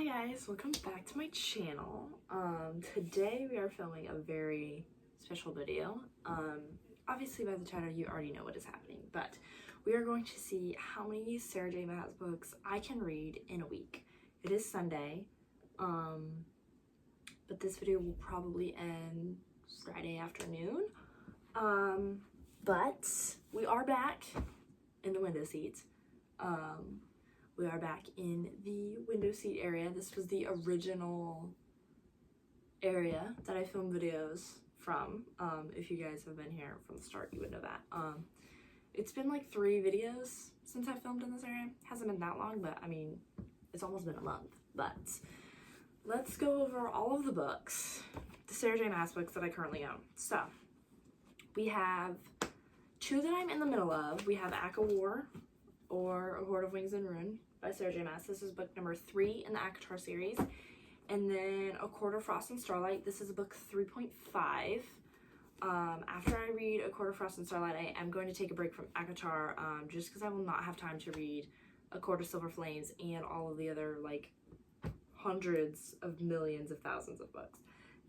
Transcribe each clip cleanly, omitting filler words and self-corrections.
Hi guys, welcome back to my channel. Today we are filming a very special video. Obviously by the title you already know what is happening, but we are going to see how many Sarah J. Maas books I can read in a week. It is Sunday, but this video will probably end Friday afternoon. But we are back in the window seat. We are back in the window seat area. This was the original area that I filmed videos from. If you guys have been here from the start, you would know that. It's been like 3 videos since I filmed in this area. Hasn't been that long, but I mean, it's almost been a month. But let's go over all of the books, the Sarah J. Maas books that I currently own. So we have 2 that I'm in the middle of. We have Ack of War, or A Horde of Wings and Ruin by Sarah J. Maas. This is book number 3 in the ACOTAR series. And then A Court of Frost and Starlight. This is book 3.5. After I read A Court of Frost and Starlight, I am going to take a break from ACOTAR just because I will not have time to read A Court of Silver Flames and all of the other like hundreds of millions of thousands of books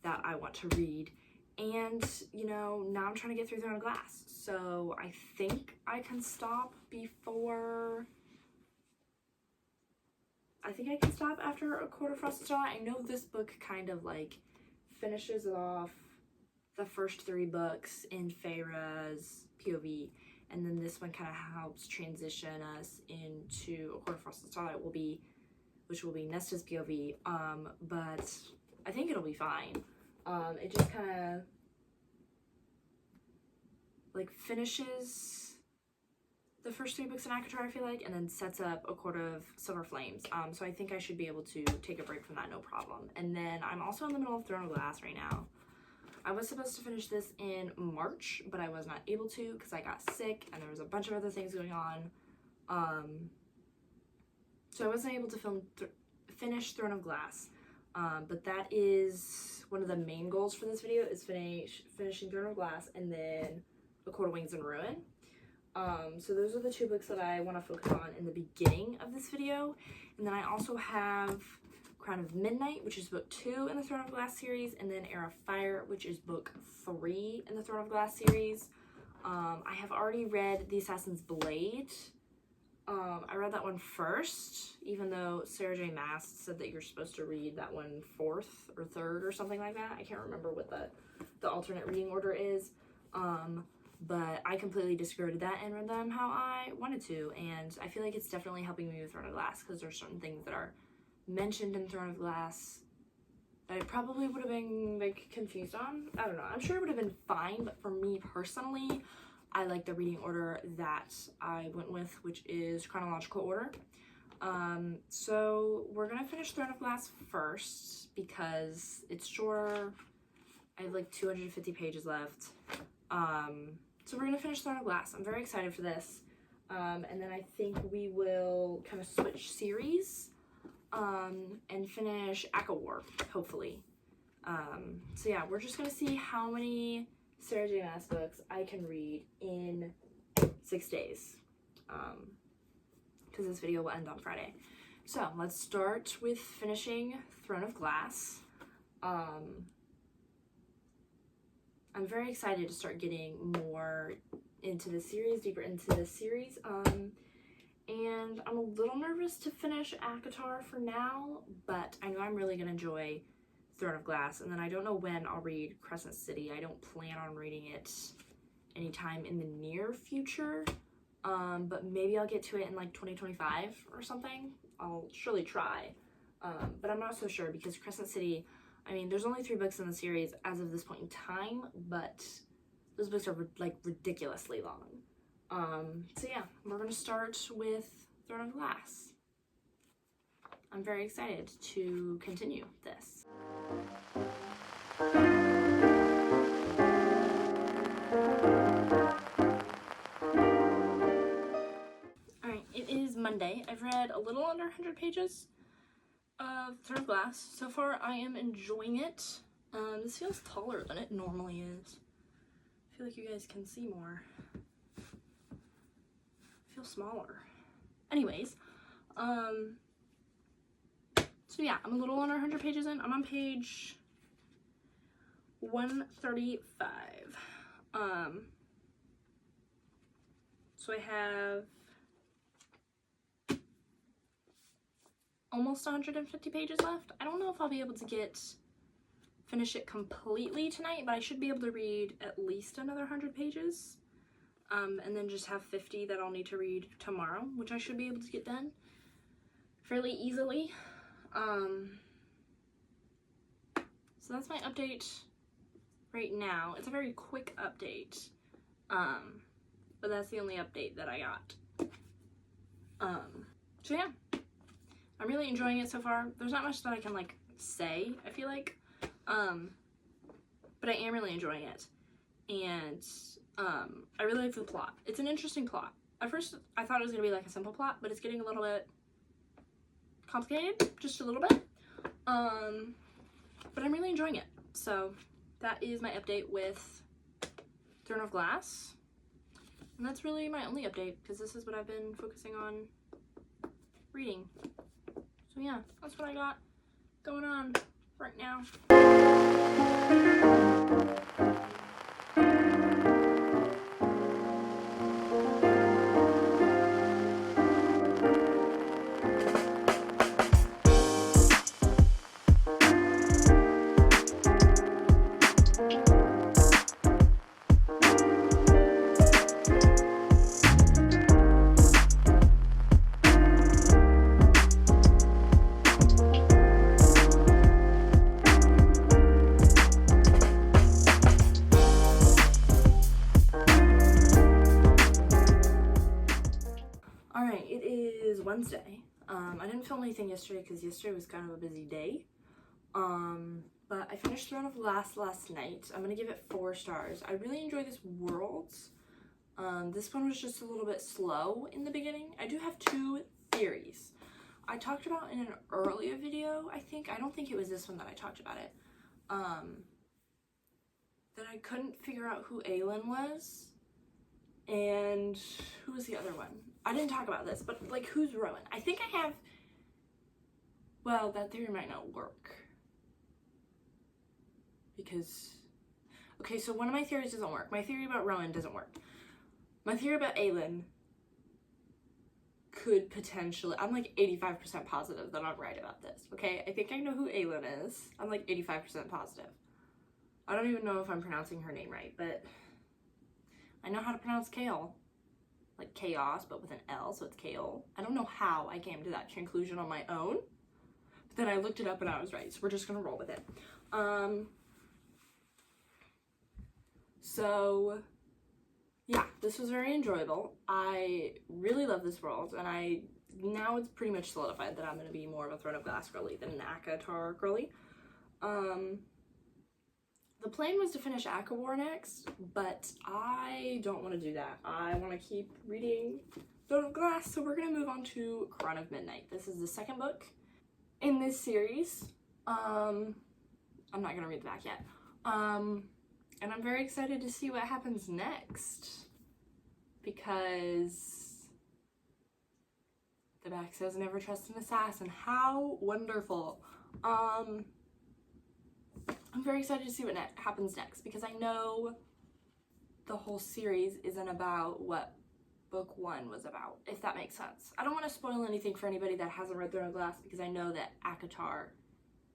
that I want to read. And, you know, now I'm trying to get through Throne of Glass. So I think I can stop before... I think I can stop after A Court of Frost and Starlight. I know this book kind of like finishes off the first 3 books in Feyre's POV. And then this one kind of helps transition us into A Court of Frost and Starlight, which will be Nesta's POV. But I think it'll be fine. It just kind of like finishes the first 3 books in ACOTAR, I feel like, and then sets up A Court of Silver Flames. So I think I should be able to take a break from that, no problem. And then I'm also in the middle of Throne of Glass right now. I was supposed to finish this in March, but I was not able to because I got sick and there was a bunch of other things going on. So I wasn't able to finish Throne of Glass. But that is one of the main goals for this video, is finishing Throne of Glass and then A Court of Wings and Ruin. So those are the 2 books that I want to focus on in the beginning of this video. And then I also have Crown of Midnight, which is book 2 in the Throne of Glass series, and then Heir of Fire, which is book 3 in the Throne of Glass series. I have already read The Assassin's Blade. I read that one first, even though Sarah J. Maas said that you're supposed to read that one 4th or 3rd or something like that. I can't remember what the alternate reading order is. But I completely disregarded that and read them how I wanted to. And I feel like it's definitely helping me with Throne of Glass because there's certain things that are mentioned in Throne of Glass that I probably would have been like confused on. I don't know. I'm sure it would have been fine, but for me personally, I like the reading order that I went with, which is chronological order. So we're gonna finish Throne of Glass first because it's shorter. I have like 250 pages left. So we're gonna finish Throne of Glass. I'm very excited for this. And then I think we will kind of switch series and finish Ack of War, hopefully. So yeah, we're just gonna see how many Sarah J. Maas books I can read in 6 days, because this video will end on Friday. So let's start with finishing Throne of Glass. I'm very excited to start getting more into the series, deeper into the series, and I'm a little nervous to finish ACOTAR for now, but I know I'm really gonna enjoy Throne of Glass. And then I don't know when I'll read Crescent City. I don't plan on reading it anytime in the near future, but maybe I'll get to it in like 2025 or something. I'll surely try, but I'm not so sure because Crescent City, I mean, there's only 3 books in the series as of this point in time, but those books are like ridiculously long. So yeah, we're gonna start with Throne of Glass. I'm very excited to continue this. Alright, it is Monday. I've read a little under 100 pages of Throne of Glass. So far, I am enjoying it. This feels taller than it normally is. I feel like you guys can see more. I feel smaller. Anyways, So yeah, I'm a little under 100 pages in. I'm on page 135. So I have almost 150 pages left. I don't know if I'll be able to finish it completely tonight, but I should be able to read at least another 100 pages. And then just have 50 that I'll need to read tomorrow, which I should be able to get done fairly easily. So that's my update right now. It's a very quick update, but that's the only update that I got. So yeah, I'm really enjoying it so far. There's not much that I can like say, I feel like, but I am really enjoying it, and I really like the plot. It's an interesting plot. At first I thought it was gonna be like a simple plot, but it's getting a little bit complicated, just a little bit. But I'm really enjoying it. So that is my update with Throne of Glass. And that's really my only update, because this is what I've been focusing on reading. So yeah, that's what I got going on right now. Alright, it is Wednesday. I didn't film anything yesterday because yesterday was kind of a busy day. But I finished Throne of Glass last night. I'm gonna give it 4 stars. I really enjoy this world. This one was just a little bit slow in the beginning. I do have 2 theories. I talked about in an earlier video, I think. I don't think it was this one that I talked about it. That I couldn't figure out who Aelin was. And who was the other one? I didn't talk about this, but like, who's Rowan? I think I have, well, that theory might not work. Because, okay, so one of my theories doesn't work. My theory about Rowan doesn't work. My theory about Aelin could potentially, I'm like 85% positive that I'm right about this, okay? I think I know who Aelin is. I'm like 85% positive. I don't even know if I'm pronouncing her name right, but I know how to pronounce Kale. Like chaos, but with an L, so it's Kale. I don't know how I came to that conclusion on my own, but then I looked it up and I was right, so we're just gonna roll with it. So yeah, this was very enjoyable. I really love this world, and now it's pretty much solidified that I'm gonna be more of a Throne of Glass girly than an ACOTAR girly. The plan was to finish ACOWAR next, but I don't want to do that. I want to keep reading Throne of Glass, so we're going to move on to Crown of Midnight. This is the second book in this series. I'm not going to read the back yet. And I'm very excited to see what happens next, because the back says never trust an assassin. How wonderful. I'm very excited to see what happens next, because I know the whole series isn't about what book 1 was about, if that makes sense. I don't want to spoil anything for anybody that hasn't read Throne of Glass, because I know that ACOTAR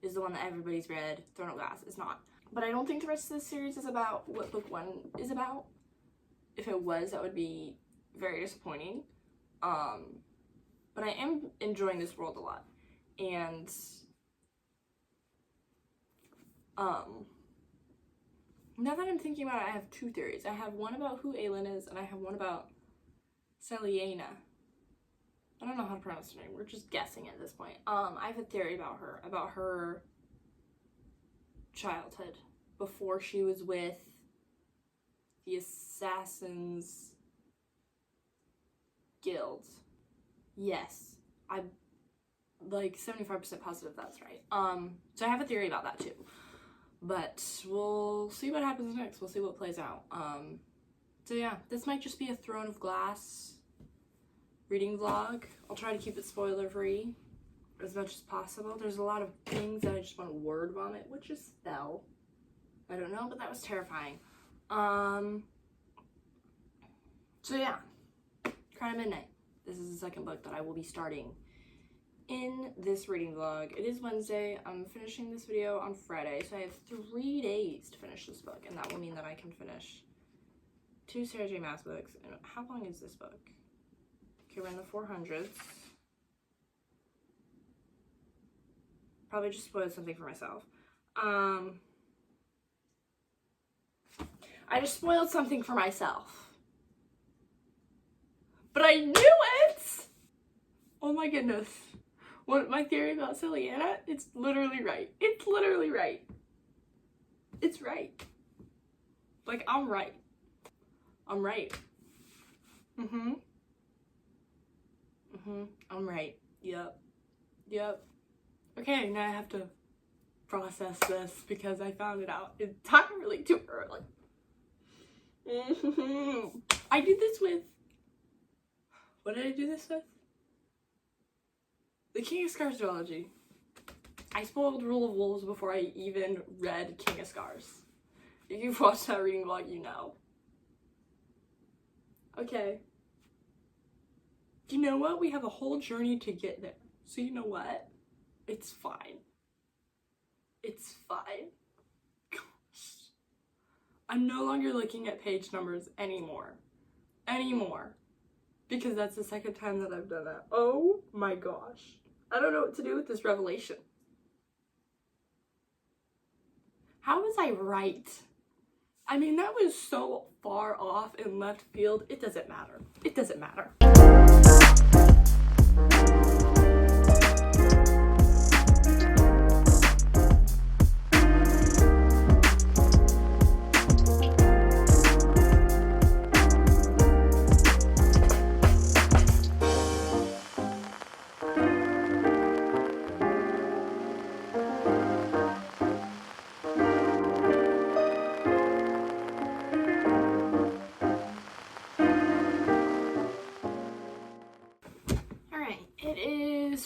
is the one that everybody's read. Throne of Glass is not. But I don't think the rest of the series is about what book 1 is about. If it was, that would be very disappointing. But I am enjoying this world a lot. And now that I'm thinking about it, I have 2 theories. I have one about who Aelin is, and I have one about Celiana. I don't know how to pronounce her name. We're just guessing at this point. I have a theory about her childhood, before she was with the Assassin's Guild. Yes, I'm like 75% positive that's right. So I have a theory about that too. But we'll see what happens next. We'll see what plays out. So yeah, this might just be a Throne of Glass reading vlog. I'll try to keep it spoiler free. as much as possible. There's a lot of things that I just want to word vomit, which just fell. I don't know, but that was terrifying. So yeah, Crown of Midnight. This is the second book that I will be starting in this reading vlog. It is Wednesday. I'm finishing this video on Friday, so I have 3 days to finish this book, and that will mean that I can finish 2 Sarah J. Maas books. And how long is this book? Okay, we're in the 400s. Probably just spoiled something for myself. I just spoiled something for myself. But I knew it! Oh my goodness. What my theory about Silly Anna? It's literally right. It's literally right. It's right. Like, I'm right. I'm right. I'm right. Yep. Okay, now I have to process this because I found it out entirely too early. I did this with... What did I do this with? The King of Scars trilogy. I spoiled Rule of Wolves before I even read King of Scars. If you've watched that reading vlog, you know. Okay. You know what? We have a whole journey to get there. So you know what? It's fine. It's fine. Gosh. I'm no longer looking at page numbers anymore. Because that's the second time that I've done that. Oh my gosh. I don't know what to do with this revelation. How was I right? I mean, that was so far off in left field. It doesn't matter. It doesn't matter.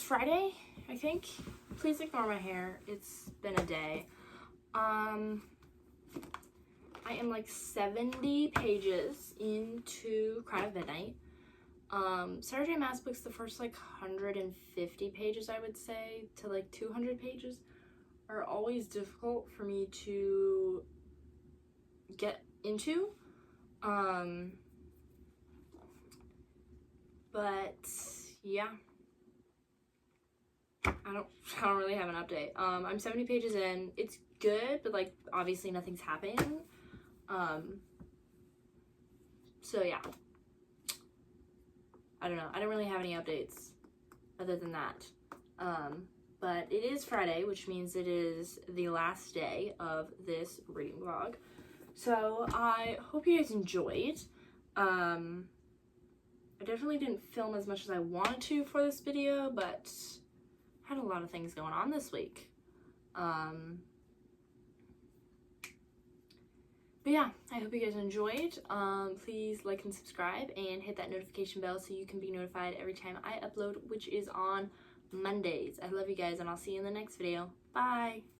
Friday, I think. Please ignore my hair. It's been a day. I am like 70 pages into Crown of Midnight. Sarah J. Maas books, the first like 150 pages, I would say, to like 200 pages are always difficult for me to get into. But yeah. I don't really have an update. I'm 70 pages in. It's good, but like obviously nothing's happening. So yeah. I don't know. I don't really have any updates other than that. But it is Friday, which means it is the last day of this reading vlog. So I hope you guys enjoyed. I definitely didn't film as much as I wanted to for this video, but had a lot of things going on this week. But yeah, I hope you guys enjoyed. Please like and subscribe and hit that notification bell so you can be notified every time I upload, which is on Mondays. I love you guys, and I'll see you in the next video. Bye!